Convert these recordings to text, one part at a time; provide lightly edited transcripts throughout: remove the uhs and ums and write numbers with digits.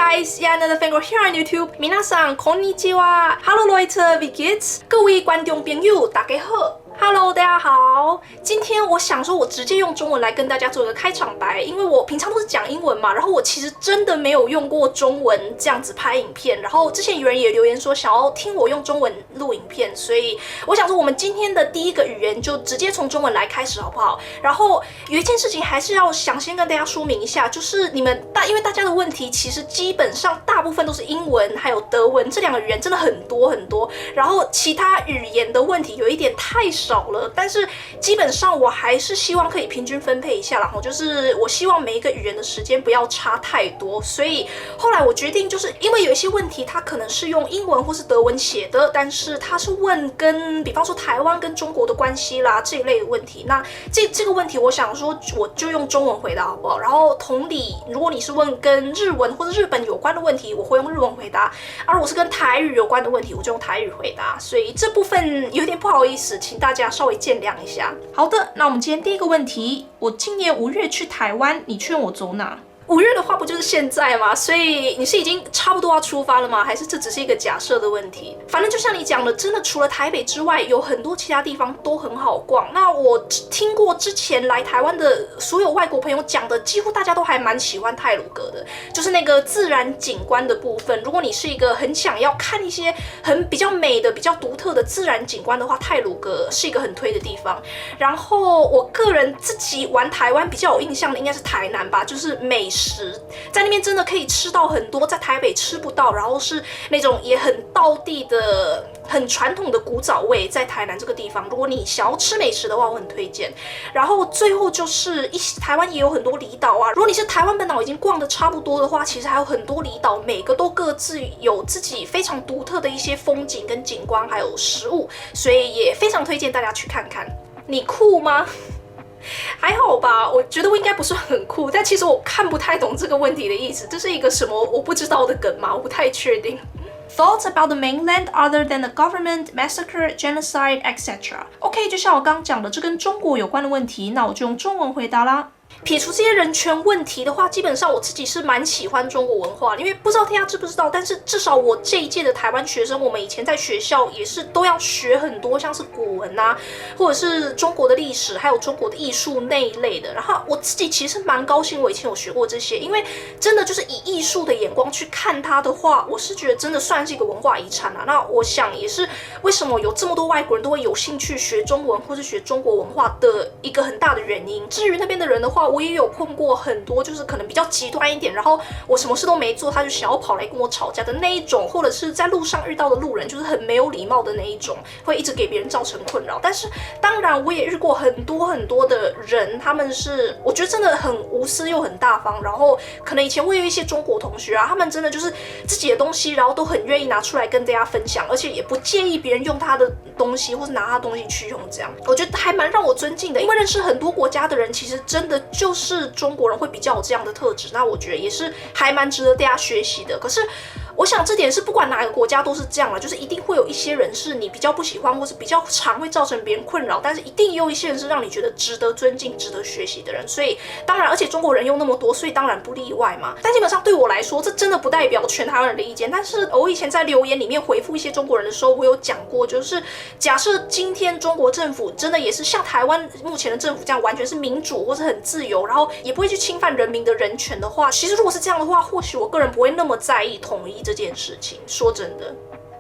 guys, yeah, another finger here on YouTube. 皆さんこんにちは。Hello Leute, wie geht's? 各位观众朋友，大家好。Hello， 大家好。今天我想说，我直接用中文来跟大家做个开场白，因为我平常都是讲英文嘛，然后我其实真的没有用过中文这样子拍影片。然后之前有人也留言说想要听我用中文录影片，所以我想说，我们今天的第一个语言就直接从中文来开始，好不好？然后有一件事情还是要想先跟大家说明一下，就是因为大家的问题其实基本上大部分都是英文还有德文这两个语言真的很多很多，然后其他语言的问题有一点太少了，但是基本上我还是希望可以平均分配一下啦，就是我希望每一个语言的时间不要差太多，所以后来我决定，就是因为有一些问题它可能是用英文或是德文写的，但是它是问跟比方说台湾跟中国的关系啦这一类的问题，那这个问题我想说我就用中文回答好不好？然后同理，如果你是问跟日文或者日本有关的问题，我会用日文回答；而如果是跟台语有关的问题，我就用台语回答。所以这部分有点不好意思，请大家稍微见谅一下。好的，那我们今天第一个问题，我今年5月去台湾，你劝我走哪？5月的话不就是现在吗？所以你是已经差不多要出发了吗？还是这只是一个假设的问题？反正就像你讲的，真的除了台北之外，有很多其他地方都很好逛。那我听过之前来台湾的所有外国朋友讲的，几乎大家都还蛮喜欢太鲁阁的，就是那个自然景观的部分。如果你是一个很想要看一些比较美的、比较独特的自然景观的话，太鲁阁是一个很推的地方。然后我个人自己玩台湾比较有印象的应该是台南吧，就是美食。在那边真的可以吃到很多在台北吃不到，然后是那种也很道地的、很传统的古早味，在台南这个地方，如果你想要吃美食的话，我很推荐。然后最后就是台湾也有很多离岛啊，如果你是台湾本岛已经逛得差不多的话，其实还有很多离岛，每个都各自有自己非常独特的一些风景跟景观，还有食物，所以也非常推荐大家去看看。你酷吗？还好吧，我觉得我应该不算很酷，但其实我看不太懂这个问题的意思，这是一个什么我不知道的梗吗？我不太确定。Thoughts about the mainland other than the government, massacre, genocide, etc. OK， 就像我刚讲的，这跟中国有关的问题，那我就用中文回答啦。撇除这些人权问题的话，基本上我自己是蛮喜欢中国文化的，因为不知道大家知不知道，但是至少我这一届的台湾学生，我们以前在学校也是都要学很多像是古文啊，或者是中国的历史，还有中国的艺术那一类的。然后我自己其实蛮高兴，我以前有学过这些，因为真的就是以艺术的眼光去看它的话，我是觉得真的算是一个文化遗产啊。那我想也是为什么有这么多外国人都会有兴趣学中文或是学中国文化的一个很大的原因。至于那边的人的话，我也有碰过很多，就是可能比较极端一点，然后我什么事都没做，他就想要跑来跟我吵架的那一种，或者是在路上遇到的路人，就是很没有礼貌的那一种，会一直给别人造成困扰。但是当然，我也遇过很多的人，他们是我觉得真的很无私又很大方，然后可能以前我有一些中国同学啊，他们真的就是自己的东西，然后都很愿意拿出来跟大家分享，而且也不介意别人用他的东西或是拿他的东西去用，这样我觉得还蛮让我尊敬的。因为认识很多国家的人，其实真的就是中国人会比较有这样的特质，那我觉得也是还蛮值得大家学习的。可是我想这点是不管哪个国家都是这样啦，就是一定会有一些人是你比较不喜欢，或是比较常会造成别人困扰，但是一定也有一些人是让你觉得值得尊敬、值得学习的人。所以当然，而且中国人又那么多，所以当然不例外嘛。但基本上对我来说，这真的不代表全台湾人的意见。但是我以前在留言里面回复一些中国人的时候，我有讲过，就是假设今天中国政府真的也是像台湾目前的政府这样，完全是民主或是很自由，然后也不会去侵犯人民的人权的话，其实如果是这样的话，或许我个人不会那么在意统一这件事情。说真的。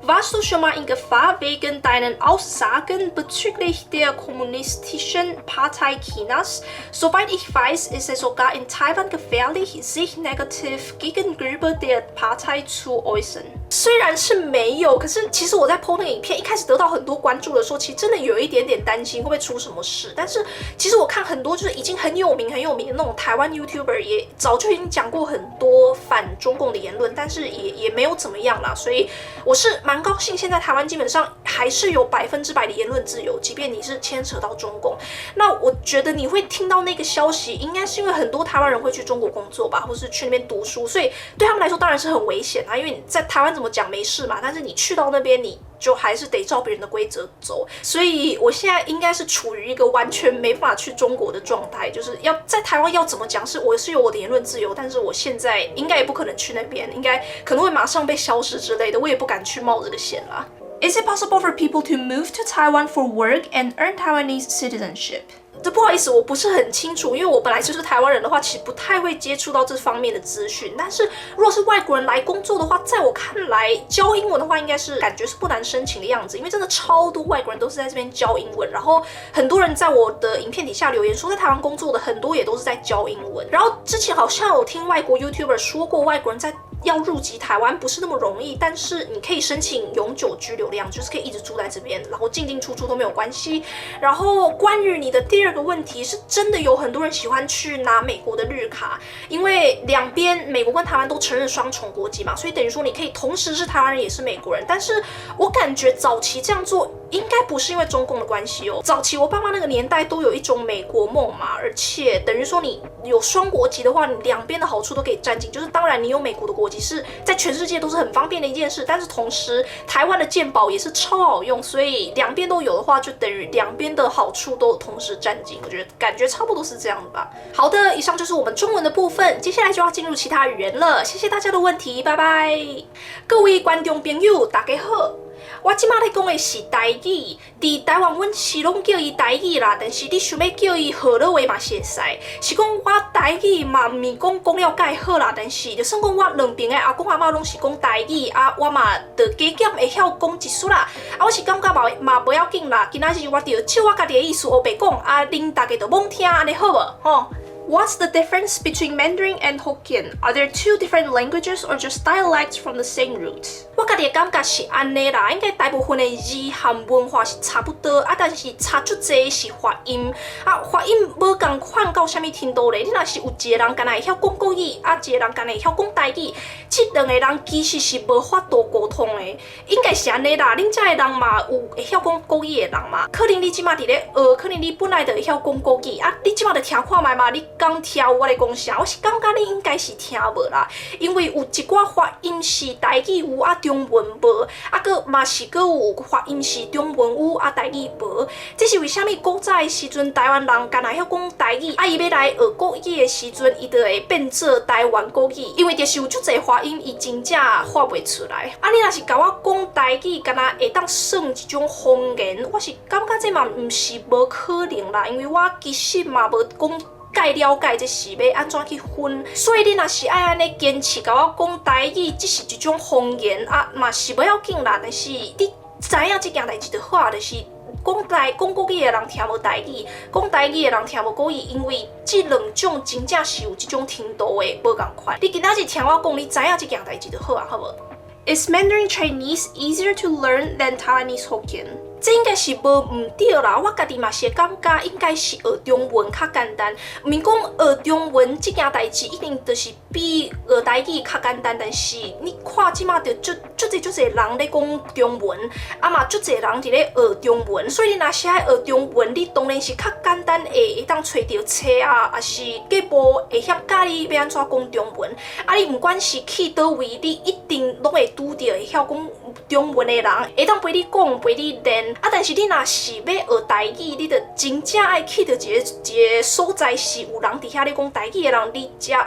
Warst du schon mal in Gefahr wegen deinen Aussagen bezüglich der kommunistischen Partei Chinas? Soweit ich weiß, ist es sogar in Taiwan gefährlich, sich negativ gegenüber der Partei zu äußern. 虽然是没有，可是其实我在 PO 那个影片一开始得到很多关注的时候，其实真的有一点点担心会不会出什么事。但是其实我看很多就是已经很有名的那种台湾 YouTuber 也早就已经讲过很多反中共的言论，但是也没有怎么样啦。所以我是蛮高兴，现在台湾基本上还是有100%的言论自由，即便你是牵扯到中共。那我觉得你会听到那个消息，应该是因为很多台湾人会去中国工作吧，或是去那边读书，所以对他们来说当然是很危险啊。因为你在台湾怎么讲没事嘛，但是你去到那边，你就还是得照别人的规则走。所以我现在应该是处于一个完全没办法去中国的状态，就是要在台湾要怎么讲我是有我的言论自由，但是我现在应该也不可能去那边，应该可能会马上被消失之类的，我也不敢去冒这个险啦。Is it possible for people to move to Taiwan for work and earn Taiwanese citizenship?这不好意思，我不是很清楚，因为我本来就是台湾人的话，其实不太会接触到这方面的资讯。但是如果是外国人来工作的话，在我看来，教英文的话，应该是感觉是不难申请的样子，因为真的超多外国人都是在这边教英文。然后很多人在我的影片底下留言说，在台湾工作的很多也都是在教英文。然后之前好像有听外国 YouTuber 说过，外国人在要入籍台湾不是那么容易，但是你可以申请永久居留令，就是可以一直住在这边，然后进进出出都没有关系。然后关于你的第二个问题，是真的有很多人喜欢去拿美国的绿卡，因为两边美国跟台湾都承认双重国籍嘛，所以等于说你可以同时是台湾人也是美国人。但是我感觉早期这样做应该不是因为中共的关系哦，早期我爸妈那个年代都有一种美国梦嘛，而且等于说你有双国籍的话，你两边的好处都可以占尽，就是当然你有美国的国籍是在全世界都是很方便的一件事，但是同时台湾的健保也是超好用，所以两边都有的话，就等于两边的好处都同时占尽，我觉得感觉差不多是这样的吧。好的，以上就是我们中文的部分，接下来就要进入其他语言了，谢谢大家的问题，拜拜。各位观众朋友大家好，我即马咧讲的是台语，伫台湾阮是拢叫伊台语啦，但是你想要叫伊河洛话嘛是会使。是讲我台语嘛，唔是讲了介好啦，但是就算讲我两边的阿公阿嬷拢是讲台语，我嘛就加减会晓讲一丝啦。我是感觉嘛不要紧啦，今仔日我就照我家己的意思黑白讲，恁大家就罔听，安尼好无？吼。What's the difference between Mandarin and Hokkien? Are there two different languages or just dialects from the same root? 我家己的感觉是安尼啦，应该大部分的字和文化是差不多，但是差足济是发音，发音无共款到什么程度咧？你若是有一个人敢若会晓讲国语，一个人敢若会晓讲台语，这两个人其实是无法度沟通的，应该是安尼啦。恁遮的人嘛有会晓讲国语的人嘛，可能你即马伫咧学，可能你本来就会晓讲国语，你即马就听看卖嘛，你刚听我咧讲啥？我是感觉你应该是听无啦，因为有一寡发音是台语有中文无，个嘛是个有发音是中文有台语无。这是为虾米古早的时阵台湾人敢若晓讲台语，伊要来学国语的时阵，伊就会变做台湾国语，因为就是有足侪发音伊真正发袂出来。你若是甲我讲台语，敢若会当算一种方言，我是感觉这嘛毋是无可能啦，因为我其实嘛无讲。介了解这是要安怎去分，所以你若是爱安尼坚持甲我讲台语，这是一种方言嘛是不要紧啦。但是你知影这件代志就好啊，就是讲国语的人听无台语，讲台语的人听无国语，因为这两种真正是有一种程度的无共款。你今仔日听我讲，你知影这件代志就好啊，好无 ？Is Mandarin Chinese easier to learn than Taiwanese Hokkien?这应该是唔对啦，我家己嘛是感觉应该是学中文较简单。唔是讲学中文这件代志一定就是比学台语较简单，但是你看即马就足侪人咧讲中文，嘛足侪人伫咧学中文，所以你若是爱学中文，你当然是较简单会当找到册也是计步会晓教你要安怎讲中文。你唔管是去倒位，你一定拢会拄到会晓讲中文的人，会当陪你讲陪你练。但是你若是要学台语，你就真正爱去到一个所在是有人伫遐咧讲台语的人，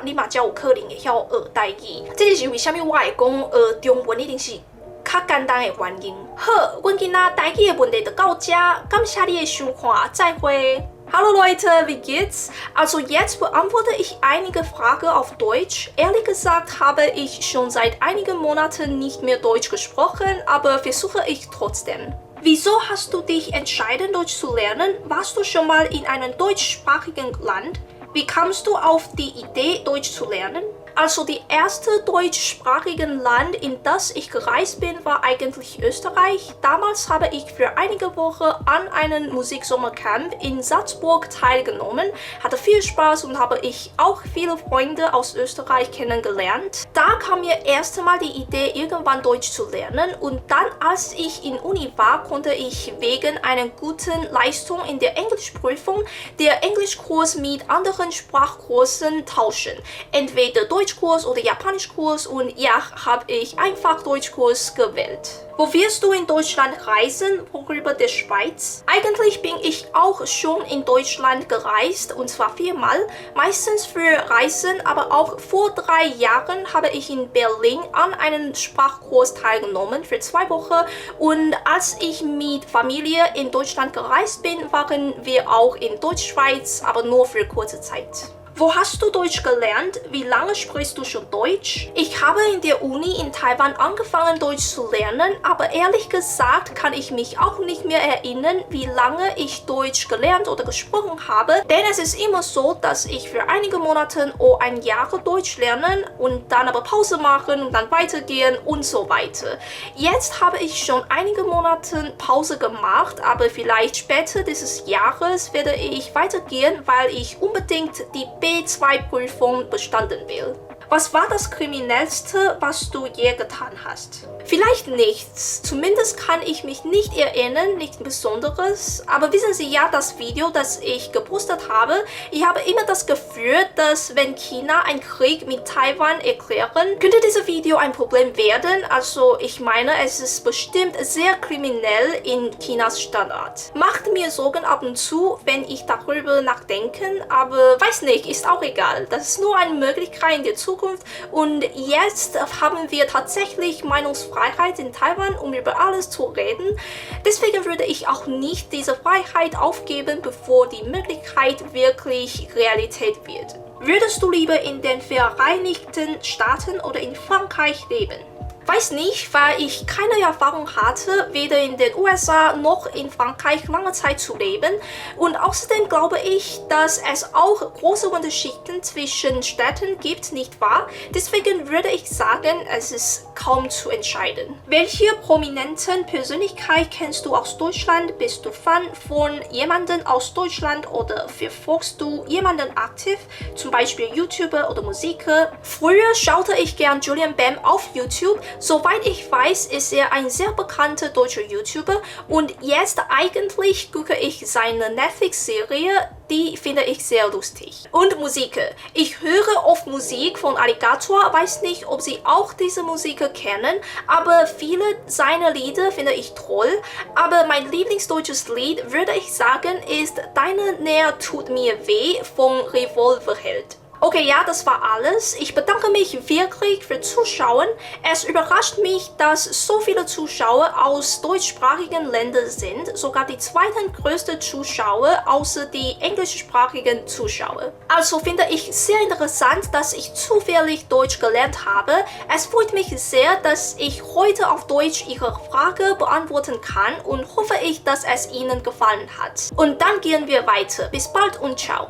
你嘛才有可能会晓学台语。这就是为虾米我会讲学中文一定是较简单的原因。好，阮今仔台语的问题就到这，感谢你的收看，再会。Hallo Leute, wie geht's? Also jetzt beantworte ich einige Fragen auf Deutsch. Ehrlich gesagt habe ich schon seit einigen Monaten nicht mehr Deutsch gesprochen, aber versuche ich trotzdem. Wieso hast du dich entschieden, Deutsch zu lernen? Warst du schon mal in einem deutschsprachigen Land? Wie kamst du auf die Idee, Deutsch zu lernen? Also die erste deutschsprachige Land, in das ich gereist bin, war eigentlich Österreich. Damals habe ich für einige Wochen an einem Musiksommercamp in Salzburg teilgenommen, hatte viel Spaß und habe ich auch viele Freunde aus Österreich kennengelernt. Da kam mir erst einmal die Idee, irgendwann Deutsch zu lernen, und dann, als ich in Uni war, konnte ich wegen einer guten Leistung in der Englischprüfung der Englischkurs mit anderen Sprachkursen tauschen. Entweder Deutschkurs oder Japanischkurs und ja, habe ich einfach Deutschkurs gewählt. Wo wirst du in Deutschland reisen? Worüber der Schweiz? Eigentlich bin ich auch schon in Deutschland gereist und zwar 4-mal, meistens für Reisen, aber auch vor 3 Jahren habe ich in Berlin an einem Sprachkurs teilgenommen für 2 Wochen und als ich mit Familie in Deutschland gereist bin, waren wir auch in Deutschschweiz, aber nur für kurze Zeit. Wo hast du Deutsch gelernt? Wie lange sprichst du schon Deutsch? Ich habe in der Uni in Taiwan angefangen, Deutsch zu lernen, aber ehrlich gesagt kann ich mich auch nicht mehr erinnern, wie lange ich Deutsch gelernt oder gesprochen habe, denn es ist immer so, dass ich für einige Monate oder ein Jahr Deutsch lernen und dann aber Pause machen und dann weitergehen und so weiter. Jetzt habe ich schon einige Monate Pause gemacht, aber vielleicht später dieses Jahres werde ich weitergehen, weil ich unbedingt die B2-Prüfung bestanden will. Was war das Kriminellste, was du je getan hast? Vielleicht nichts. Zumindest kann ich mich nicht erinnern, nichts Besonderes. Aber wissen Sie ja, das Video, das ich gepostet habe, ich habe immer das Gefühl, dass wenn China einen Krieg mit Taiwan erklären, könnte dieses Video ein Problem werden. Also ich meine, es ist bestimmt sehr kriminell in Chinas Standard. Macht mir Sorgen ab und zu, wenn ich darüber nachdenke, aber weiß nicht, ist auch egal. Das ist nur eine Möglichkeit in der Zukunft. Und jetzt haben wir tatsächlich Meinungsfreiheit in Taiwan, um über alles zu reden. Deswegen würde ich auch nicht diese Freiheit aufgeben, bevor die Möglichkeit wirklich Realität wird. Würdest du lieber in den Vereinigten Staaten oder in Frankreich leben? Weiß nicht, weil ich keine Erfahrung hatte, weder in den USA noch in Frankreich lange Zeit zu leben. Und außerdem glaube ich, dass es auch große Unterschiede zwischen Städten gibt, nicht wahr? Deswegen würde ich sagen, es ist kaum zu entscheiden. Welche prominenten Persönlichkeit kennst du aus Deutschland? Bist du Fan von jemandem aus Deutschland oder verfolgst du jemanden aktiv, zum Beispiel YouTuber oder Musiker? Früher schaute ich gern Julian Bam auf YouTube. Soweit ich weiß, ist er ein sehr bekannter deutscher YouTuber und jetzt eigentlich gucke ich seine Netflix-Serie, die finde ich sehr lustig. Und Musiker. Ich höre oft Musik von Alligator, weiß nicht, ob Sie auch diese Musiker kennen, aber viele seiner Lieder finde ich toll. Aber mein lieblingsdeutsches Lied, würde ich sagen, ist Deine Nähe tut mir weh von Revolverheld. Okay, ja, das war alles. Ich bedanke mich wirklich für Zuschauen. Es überrascht mich, dass so viele Zuschauer aus deutschsprachigen Ländern sind. Sogar die zweitgrößte Zuschauer außer die englischsprachigen Zuschauer. Also finde ich sehr interessant, dass ich zufällig Deutsch gelernt habe. Es freut mich sehr, dass ich heute auf Deutsch Ihre Frage beantworten kann und hoffe ich, dass es Ihnen gefallen hat. Und dann gehen wir weiter. Bis bald und ciao.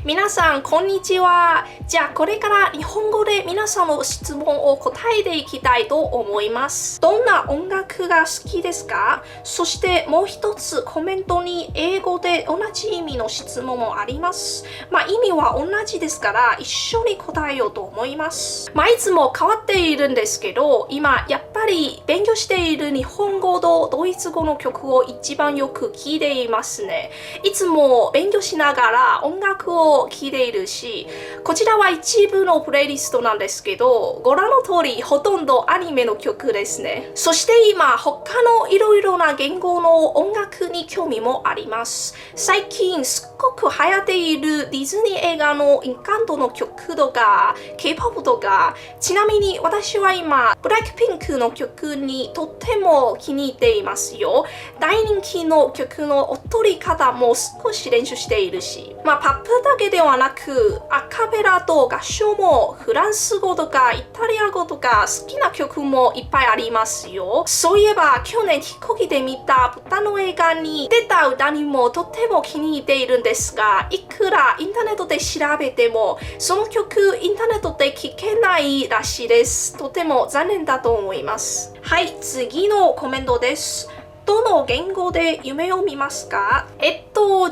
皆さんこんにちは。じゃあこれから日本語で皆さんの質問を答えていきたいと思います。どんな音楽が好きですか？そしてもう一つコメントに英語で同じ意味の質問もあります。意味は同じですから一緒に答えようと思います。いつも変わっているんですけど、今やっぱり勉強している日本語とドイツ語の曲を一番よく聴いていますね。いつも勉強しながら音楽を聴いているし、こちらは一部のプレイリストなんですけど、ご覧の通りほとんどアニメの曲ですね。そして今他のいろいろな言語の音楽に興味もあります。最近すっごく流行っているディズニー映画のインカントの曲とか K-POP とか、ちなみに私は今ブラックピンクの曲にとっても気に入っていますよ。大人気の曲の踊り方も少し練習しているし、パップだけではなくアカペラと合唱もフランス語とかイタリア語とか好きな曲もいっぱいありますよ。そういえば去年飛行機で見た豚の映画に出た歌にもとても気に入っているんですが、いくらインターネットで調べてもその曲インターネットで聴けないらしいです。とても残念だと思います。はい、次のコメントです。どの言語で夢を見ますか？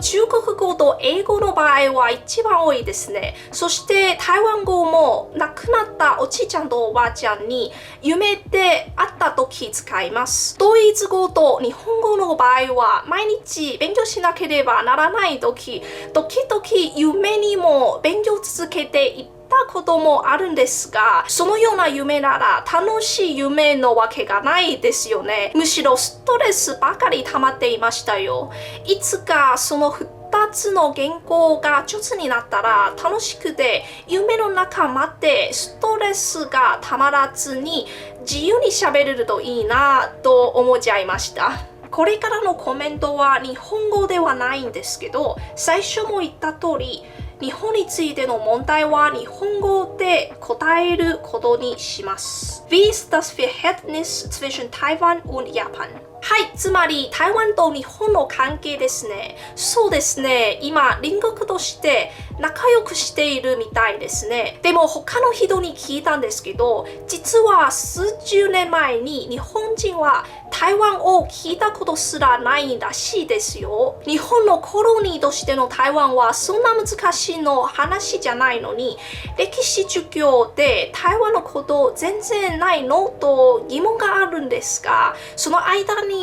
中国語と英語の場合は一番多いですね。そして台湾語も亡くなったおじいちゃんとおばあちゃんに夢で会った時使います。ドイツ語と日本語の場合は毎日勉強しなければならない時、時々夢にも勉強続けていったこともあるんですが、そのような夢なら楽しい夢のわけがないですよね。むしろストレスばかり溜まっていましたよ。いつかその2つの言語が上手になったら楽しくて、夢の中までストレスがたまらずに自由に喋れるといいなと思っちゃいました。これからのコメントは日本語ではないんですけど、最初も言った通り、日本についての問題は日本語で答えることにします。Wie ist das Verhältnis zwischen Taiwan und Japan? はい、つまり台湾と日本の関係ですね。そうですね、今隣国として仲良くしているみたいですね。でも他の人に聞いたんですけど、実は数十年前に日本人は台湾を聞いたことすらないらしいですよ。日本のコロニーとしての台湾はそんな難しいの話じゃないのに、歴史授業で台湾のこと全然ないのと疑問があるんですが、その間に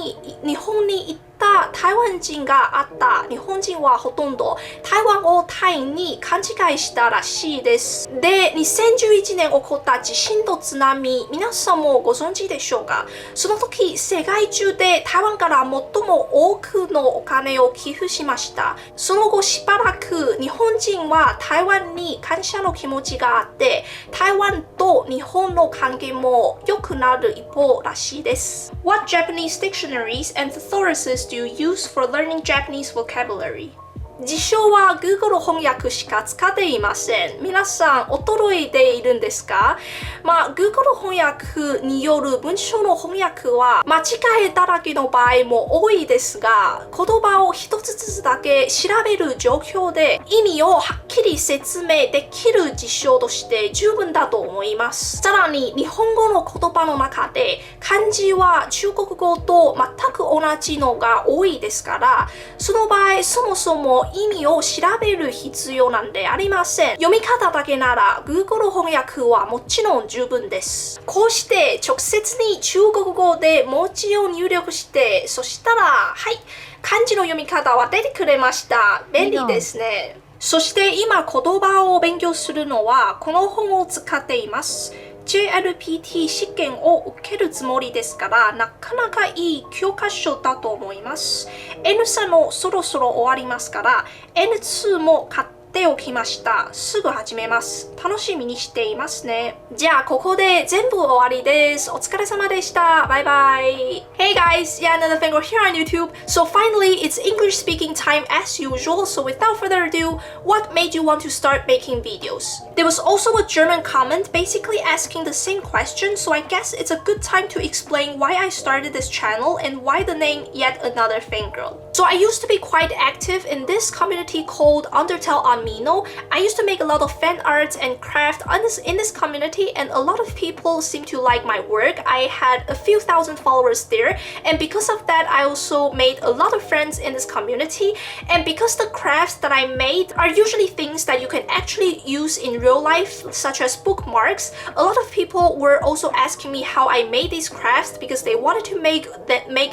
日本に行った台湾人があった日本人はほとんど台湾をタイに勘違いしたらしいです。で、2011年起こった地震と津波、皆さんもご存知でしょうか？その時、世界中で台湾から最も多くのお金を寄付しました。その後しばらく日本人は台湾に感謝の気持ちがあって、台湾と日本の関係も良くなる一方らしいです。What Japanese dictionaries and thesauruses do you use for learning Japanese vocabulary? 辞書は Google 翻訳しか使っていません。皆さん驚いているんですか？Google 翻訳による文章の翻訳は間違いだらけの場合も多いですが、言葉を一つずつだけ調べる状況で意味をはっきり説明できる辞書として十分だと思います。さらに日本語の言葉の中で漢字は中国語と全く同じのが多いですから、その場合そもそも意味を調べる必要なんてありません。読み方だけなら Google 翻訳はもちろん十分です。こうして直接に中国語で文字を入力して、そしたら漢字の読み方は出てくれました。便利ですね。そして今言葉を勉強するのはこの本を使っています。JLPT 試験を受けるつもりですから、なかなかいい教科書だと思います。N3 もそろそろ終わりますから、N2 も買っておきました。すぐ始めます。楽しみにしていますね。じゃあここで全部終わりです。お疲れ様でした。バイバイ。Hey guys, yeah, another finger here on YouTube. So finally, it's English speaking time as usual. So without further ado, what made you want to start making videos? There was also a German comment basically asking the same question, so I guess it's a good time to explain why I started this channel and why the name Yet Another Fangirl. So I used to be quite active in this community called Undertale Amino. I used to make a lot of fan arts and craft in this community, and a lot of people seem to like my work. I had a few thousand followers there, and because of that I also made a lot of friends in this community. And because the crafts that I made are usually things that you can actually use in real life, such as bookmarks, a lot of people were also asking me how I made these crafts because they wanted to make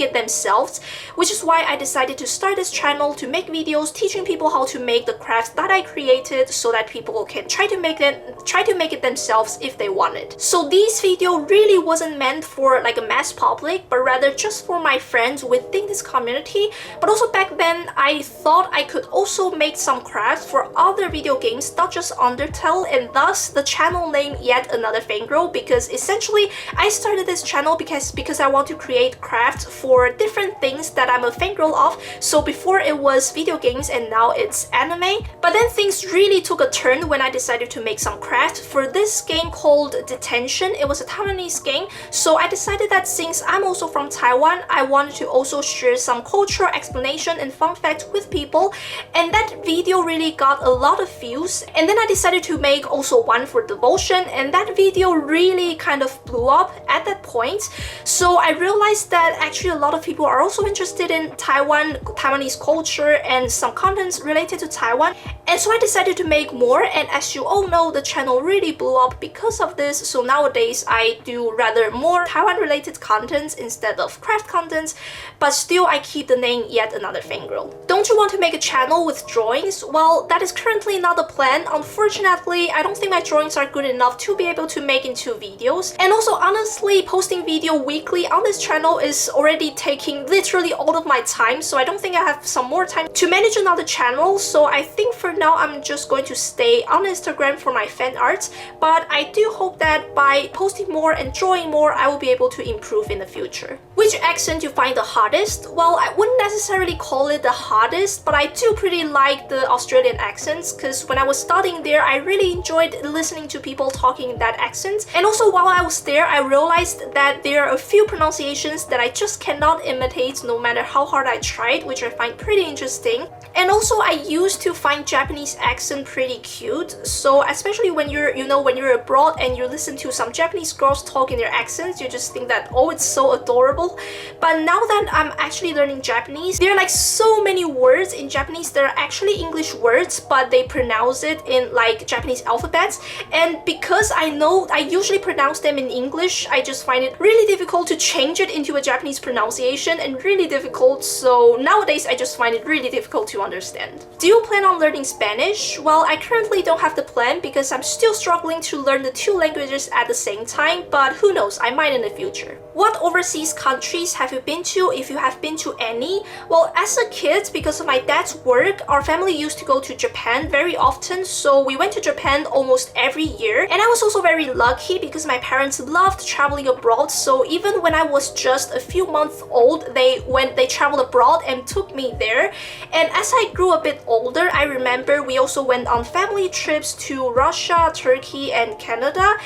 it themselves, which is why I decided to start this channel to make videos teaching people how to make the crafts that I created, so that people can try to make it themselves if they want it. So this video really wasn't meant for like a mass public, but rather just for my friends within this community. But also back then I thought I could also make some crafts for other video games, not just Undertale, and thus the channel name Yet Another Fangirl, because essentially I started this channel because I want to create crafts for different things that I'm a fangirl of. So before it was video games and now it's anime. But then things really took a turn when I decided to make some craft for this game called Detention. It was a Taiwanese game, so I decided that since I'm also from Taiwan, I wanted to also share some cultural explanation and fun facts with people, and that video really got a lot of views. And then I decided to make also one for devotion, and that video really kind of blew up at that point. So I realized that actually a lot of people are also interested in Taiwanese culture and some contents related to Taiwan. And And so I decided to make more, and as you all know, the channel really blew up because of this. So nowadays I do rather more Taiwan related contents instead of craft contents, but still I keep the name Yet Another Fangirl. Don't you want to make a channel with drawings? Well, that is currently not the plan. Unfortunately, I don't think my drawings are good enough to be able to make into videos. And also, honestly, posting video weekly on this channel is already taking literally all of my time, so I don't think I have some more time to manage another channel. So I think for now I'm just going to stay on Instagram for my fan art, but I do hope that by posting more and drawing more, I will be able to improve in the future. Which accent you find the hardest? Well, I wouldn't necessarily call it the hardest, but I do pretty like the Australian accents, because when I was studying there, I really enjoyed listening to people talking in that accent. And also while I was there, I realized that there are a few pronunciations that I just cannot imitate no matter how hard I tried, which I find pretty interesting. And also I used to find Japanese accent pretty cute, so especially when you're abroad and you listen to some Japanese girls talk in their accents, you just think that, oh, it's so adorable. But now that I'm actually learning Japanese, there are like so many words in Japanese that are actually English words, but they pronounce it in like Japanese alphabets. And because I know I usually pronounce them in English, I just find it really difficult to change it into a Japanese pronunciation, and really difficult. So nowadays I just find it really difficult to understand. Do you plan on learning Spanish? Well, I currently don't have the plan because I'm still struggling to learn the two languages at the same time, but who knows, I might in the future. What overseas countries have you been to, if you have been to any? Well, as a kid, because of my dad's work, our family used to go to Japan very often, so we went to Japan almost every year. And I was also very lucky because my parents loved traveling abroad, so even when I was just a few months old, they traveled abroad and took me there. And as I grew a bit older, I remember we also went on family trips to Russia, Turkey, and Canada.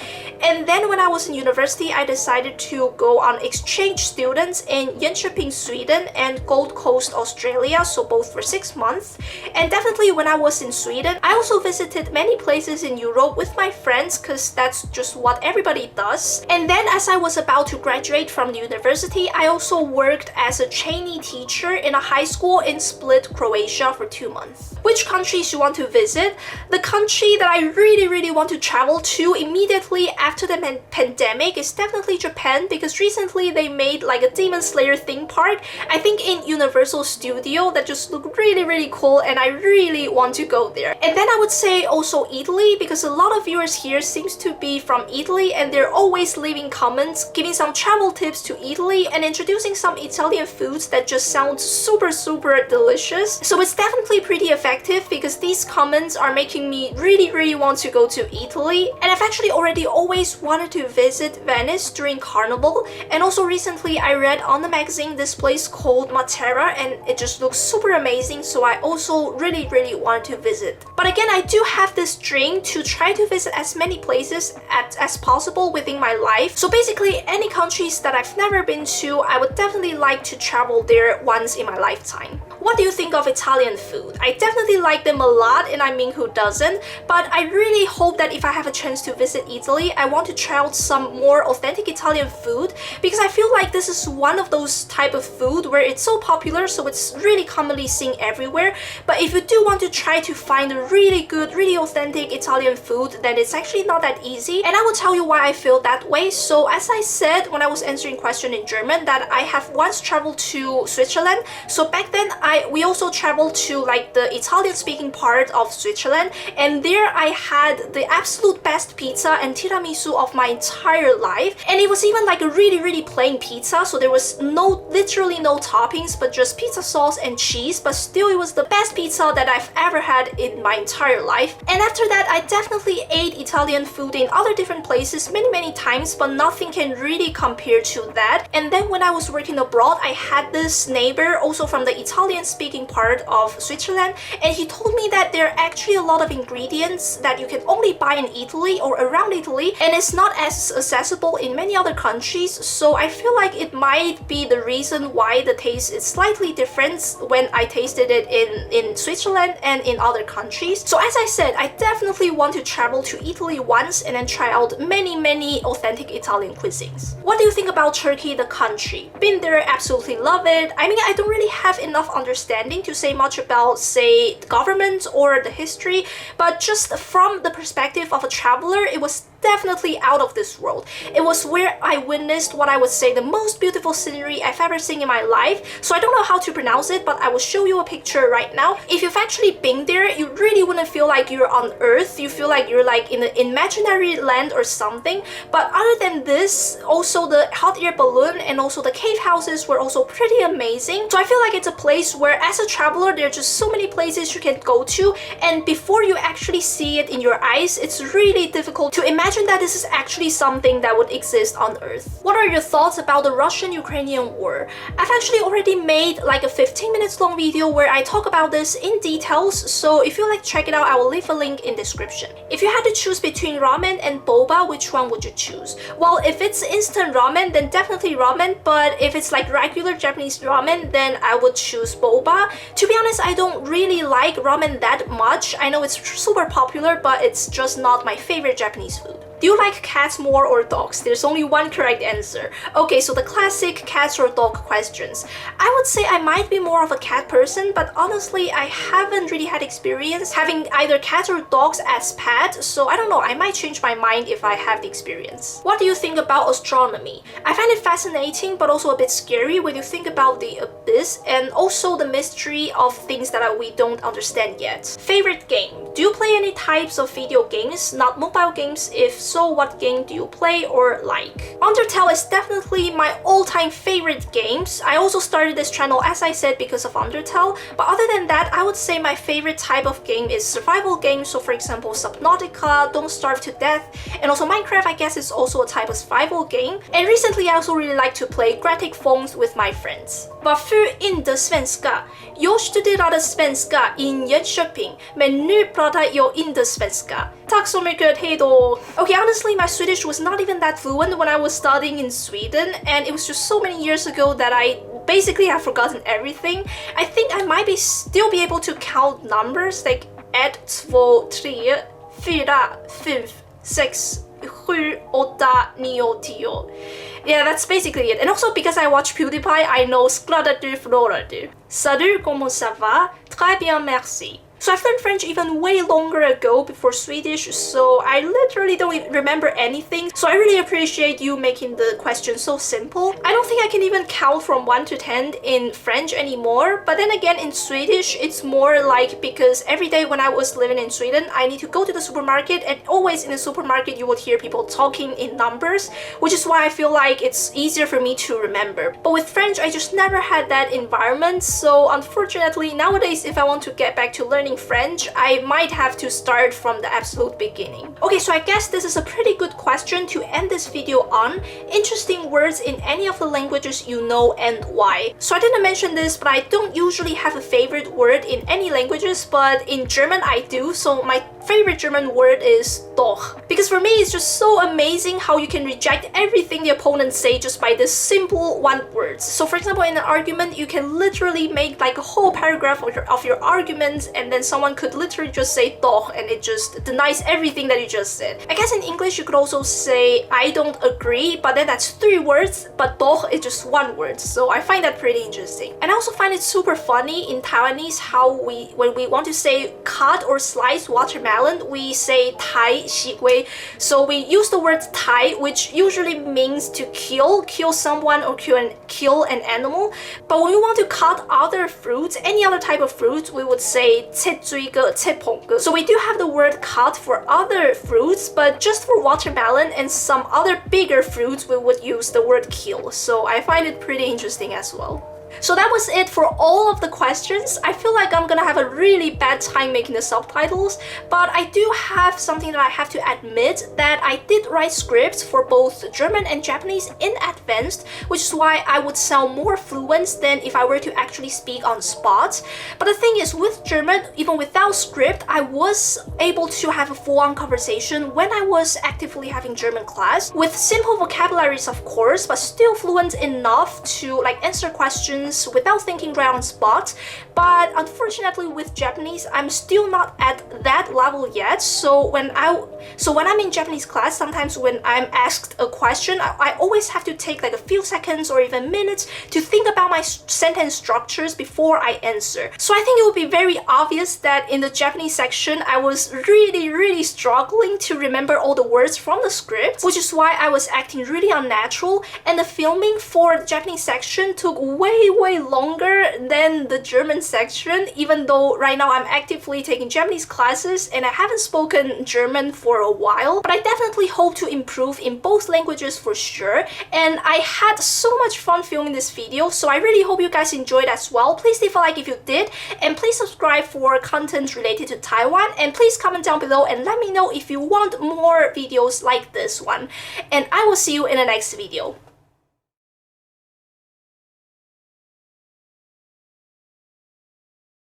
And then when I was in university, I decided to go on exchange students in Jönköping, Sweden, and Gold Coast, Australia, so both for 6 months. And definitely when I was in Sweden, I also visited many places in Europe with my friends, because that's just what everybody does. And then as I was about to graduate from the university, I also worked as a trainee teacher in a high school in Split, Croatia for 2 months. Which countries you want to visit? The country that I really want to travel to immediately after the pandemic is definitely Japan, because recently they made like a Demon Slayer theme park, I think in Universal Studio, that just looked really cool, and I really want to go there. And then I would say also Italy, because a lot of viewers here seems to be from Italy, and they're always leaving comments giving some travel tips to Italy and introducing some Italian foods that just sound super delicious. So it's definitely pretty effective, because these comments are making me really want to go to Italy. And I've actually already always wanted to visit Venice during Carnival, and also recently I read on the magazine this place called Matera, and it just looks super amazing, so I also really wanted to visit. But again, I do have this dream to try to visit as many places as possible within my life. So basically any countries that I've never been to, I would definitely like to travel there once in my lifetime. What do you think of Italian food? I definitely like them a lot, and I mean, who doesn't? But I really hope that if I have a chance to visit Italy, I want to try out some more authentic Italian food, because I feel like this is one of those type of food where it's so popular, so it's really commonly seen everywhere. But if you do want to try to find a really good, really authentic Italian food, then it's actually not that easy. And I will tell you why I feel that way. So as I said when I was answering question in German, that I have once traveled to Switzerland. So back then we also traveled to like the Italian speaking part of Switzerland, and there I had the absolute best pizza and tiramisu of my entire life. And it was even like a really plain pizza, so there was literally no toppings, but just pizza sauce and cheese, but still it was the best pizza that I've ever had in my entire life. And after that, I definitely ate Italian food in other different places many times, but nothing can really compare to that. And then when I was working abroad, I had this neighbor also from the Italian speaking part of Switzerland, and he told me that there are actually a lot of ingredients that you can only buy in Italy or around Italy, and it's not as accessible in many other countries. So I feel like it might be the reason why the taste is slightly different when I tasted it in Switzerland and in other countries. So as I said, I definitely want to travel to Italy once and then try out many authentic Italian cuisines. What do you think about Turkey, the country? Been there, absolutely love it. I mean, I don't really have enough understanding to say much about, say, the government achievements or the history, but just from the perspective of a traveler, it was definitely out of this world. It was where I witnessed what I would say the most beautiful scenery I've ever seen in my life. So I don't know how to pronounce it, but I will show you a picture right now. If you've actually been there, you really wouldn't feel like you're on Earth. You feel like you're like in an imaginary land or something. But other than this, also the hot air balloon and also the cave houses were also pretty amazing. So I feel like it's a place where as a traveler, there are just so many places you can go to, and before you actually see it in your eyes, it's really difficult to imagine that this is actually something that would exist on Earth. What are your thoughts about the Russian-Ukrainian war? I've actually already made like a 15 minutes long video where I talk about this in details, so if you like to check it out, I will leave a link in description. If you had to choose between ramen and boba, which one would you choose? Well, if it's instant ramen, then definitely ramen, but if it's like regular Japanese ramen, then I would choose boba. To be honest, I don't really like ramen that much. I know it's super popular, but it's just not my favorite Japanese food. Do you like cats more or dogs? There's only one correct answer. Okay, so the classic cats or dog questions. I would say I might be more of a cat person, but honestly, I haven't really had experience having either cats or dogs as pets, so I don't know, I might change my mind if I have the experience. What do you think about astronomy? I find it fascinating, but also a bit scary when you think about the abyss and also the mystery of things that we don't understand yet. Favorite game? Do you play any types of video games, not mobile games? If so, what game do you play or like? Undertale is definitely my all-time favorite games. I also started this channel, as I said, because of Undertale, but other than that, I would say my favorite type of game is survival games. So for example, Subnautica, Don't Starve to Death, and also Minecraft, I guess, is also a type of survival game. And recently, I also really like to play graphic phones with my friends. Varför inte svenska? Jag studerade svenska i Jönköping, men nu pratar jag inte svenska. Tack så mycket, hejdå! Okay, honestly, my Swedish was not even that fluent when I was studying in Sweden, and it was just so many years ago that I basically have forgotten everything. I think I might still be able to count numbers like 1, 2, 3, 4, 5, 6, 7, 8, 9, 10. Yeah, that's basically it. And also because I watch PewDiePie, I know Sklada du förlorar du. Salut, comment ça va? Très bien, merci. So I've learned French even way longer ago before Swedish, so I literally don't remember anything. So I really appreciate you making the question so simple. I don't think I can even count from 1 to 10 in French anymore, but then again in Swedish it's more like, because every day when I was living in Sweden, I need to go to the supermarket, and always in the supermarket you would hear people talking in numbers, which is why I feel like it's easier for me to remember. But with French, I just never had that environment, so unfortunately nowadays if I want to get back to learning French, I might have to start from the absolute beginning. Okay, so I guess this is a pretty good question to end this video on. Interesting words in any of the languages you know and why. So I didn't mention this, but I don't usually have a favorite word in any languages, but in German I do. So my favorite German word is doch. Because for me, it's just so amazing how you can reject everything the opponent say just by this simple one word. So for example, in an argument, you can literally make like a whole paragraph of your arguments, and then someone could literally just say doch, and it just denies everything that you just said. I guess in English, you could also say I don't agree, but then that's 3 words, but doch is just 1 word. So I find that pretty interesting. And I also find it super funny in Taiwanese how when we want to say cut or slice watermelon, we say tai xi gui. So we use the word tai, which usually means to kill someone or kill an animal. But when we want to cut other fruits, any other type of fruit, we would say so we do have the word cut for other fruits, but just for watermelon and some other bigger fruits, we would use the word kill. So I find it pretty interesting as well. So that was it for all of the questions. I feel like I'm gonna have a really bad time making the subtitles, but I do have something that I have to admit, that I did write scripts for both German and Japanese in advance, which is why I would sound more fluent than if I were to actually speak on spot. But the thing is, with German, even without script, I was able to have a full-on conversation when I was actively having German class, with simple vocabularies of course, but still fluent enough to like answer questions questions without thinking right on spot. But unfortunately with Japanese, I'm still not at that level yet. So when I'm in Japanese class, sometimes when I'm asked a question, I always have to take like a few seconds or even minutes to think about my sentence structures before I answer. So I think it would be very obvious that in the Japanese section, I was really struggling to remember all the words from the script, which is why I was acting really unnatural, and the filming for the Japanese section took way longer than the German section, even though right now I'm actively taking Japanese classes and I haven't spoken German for a while. But I definitely hope to improve in both languages for sure, and I had so much fun filming this video, so I really hope you guys enjoyed as well. Please leave a like if you did, and please subscribe for content related to Taiwan, and please comment down below and let me know if you want more videos like this one. And I will see you in the next video.